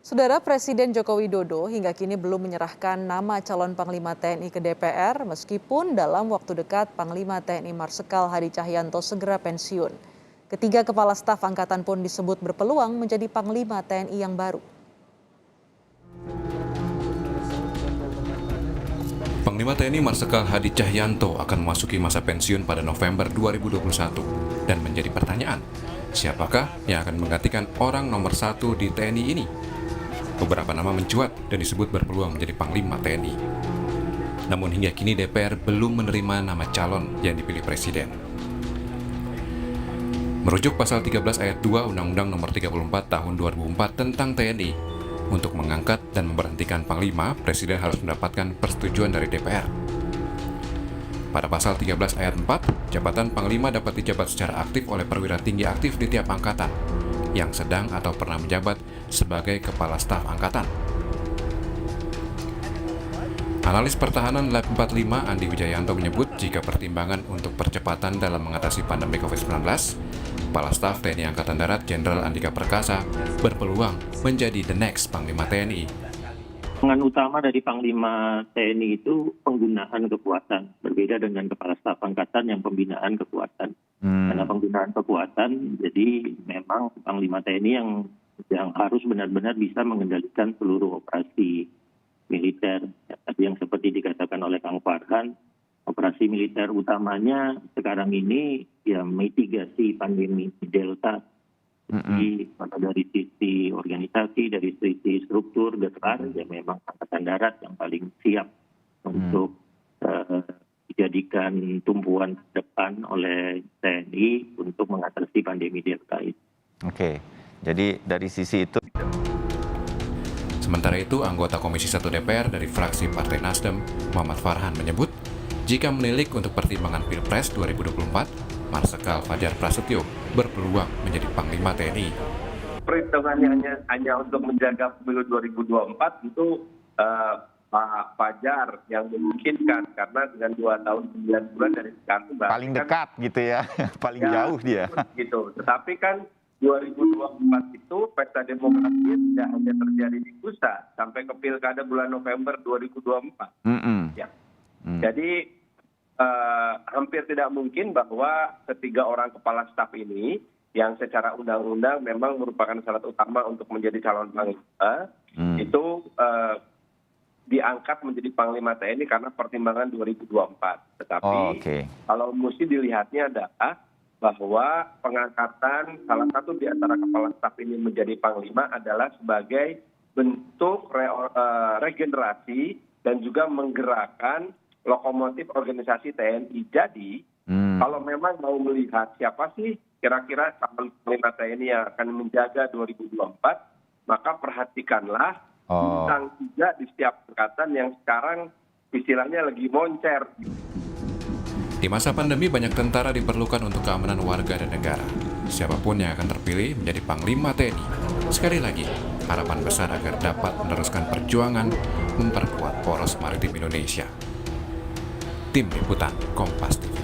Saudara Presiden Joko Widodo hingga kini belum menyerahkan nama calon Panglima TNI ke DPR meskipun dalam waktu dekat Panglima TNI Marsikal Hadi Cahyanto segera pensiun. Ketiga kepala staf angkatan pun disebut berpeluang menjadi Panglima TNI yang baru. Panglima TNI Marsikal Hadi Cahyanto akan memasuki masa pensiun pada November 2021 dan menjadi pertanyaan, siapakah yang akan menggantikan orang nomor 1 di TNI ini? Beberapa nama mencuat dan disebut berpeluang menjadi Panglima TNI. Namun hingga kini DPR belum menerima nama calon yang dipilih Presiden. Merujuk pasal 13 ayat 2 Undang-Undang Nomor 34 Tahun 2004 tentang TNI, untuk mengangkat dan memberhentikan Panglima, Presiden harus mendapatkan persetujuan dari DPR. Pada pasal 13 ayat 4, jabatan Panglima dapat dijabat secara aktif oleh perwira tinggi aktif di tiap angkatan yang sedang atau pernah menjabat sebagai Kepala Staf Angkatan. Analis Pertahanan Lab 45 Andi Wijayanto menyebut jika pertimbangan untuk percepatan dalam mengatasi pandemi COVID-19, Kepala Staf TNI Angkatan Darat Jenderal Andika Perkasa berpeluang menjadi the next Panglima TNI. Peran utama dari Panglima TNI itu penggunaan kekuatan, berbeda dengan Kepala Staf Angkatan yang pembinaan kekuatan. Karena penggunaan kekuatan, jadi memang Panglima TNI yang harus benar-benar bisa mengendalikan seluruh operasi militer. Tadi yang seperti dikatakan oleh Kang Farhan, operasi militer utamanya sekarang ini ya mitigasi pandemi Delta. Jadi dari sisi organisasi, dari sisi struktur besar, ya memang Angkatan Darat yang paling siap untuk dijadikan tumpuan depan oleh TNI untuk mengatasi pandemi Delta itu. Oke, jadi dari sisi itu. Sementara itu, anggota Komisi 1 DPR dari fraksi Partai Nasdem, Muhammad Farhan menyebut, jika menilik untuk pertimbangan Pilpres 2024, Marsikal Fajar Prasetyo berpeluang menjadi Panglima TNI. Perhitungannya hanya untuk menjaga pemilu 2024 itu Pak Fajar yang memungkinkan, karena dengan 2 tahun 9 bulan dari sekarang Paling dekat kan, gitu ya, paling jauh dia. Gitu. Tetapi kan 2024 itu pesta demokrasi tidak hanya terjadi di pusat sampai ke pilkada bulan November 2024. Ya. Jadi hampir tidak mungkin bahwa ketiga orang kepala staf ini yang secara undang-undang memang merupakan syarat utama untuk menjadi calon panglima itu diangkat menjadi Panglima TNI karena pertimbangan 2024. Tetapi kalau mesti dilihatnya adalah bahwa pengangkatan salah satu di antara kepala staf ini menjadi Panglima adalah sebagai bentuk regenerasi dan juga menggerakkan lokomotif organisasi TNI. Jadi, kalau memang mau melihat siapa sih kira-kira Panglima TNI yang akan menjaga 2024, maka perhatikanlah bintang 3 di setiap angkatan yang sekarang istilahnya lagi moncer. Di masa pandemi, banyak tentara diperlukan untuk keamanan warga dan negara. Siapapun yang akan terpilih menjadi Panglima TNI, sekali lagi, harapan besar agar dapat meneruskan perjuangan memperkuat poros maritim Indonesia. Tim Liputan Kompas TV.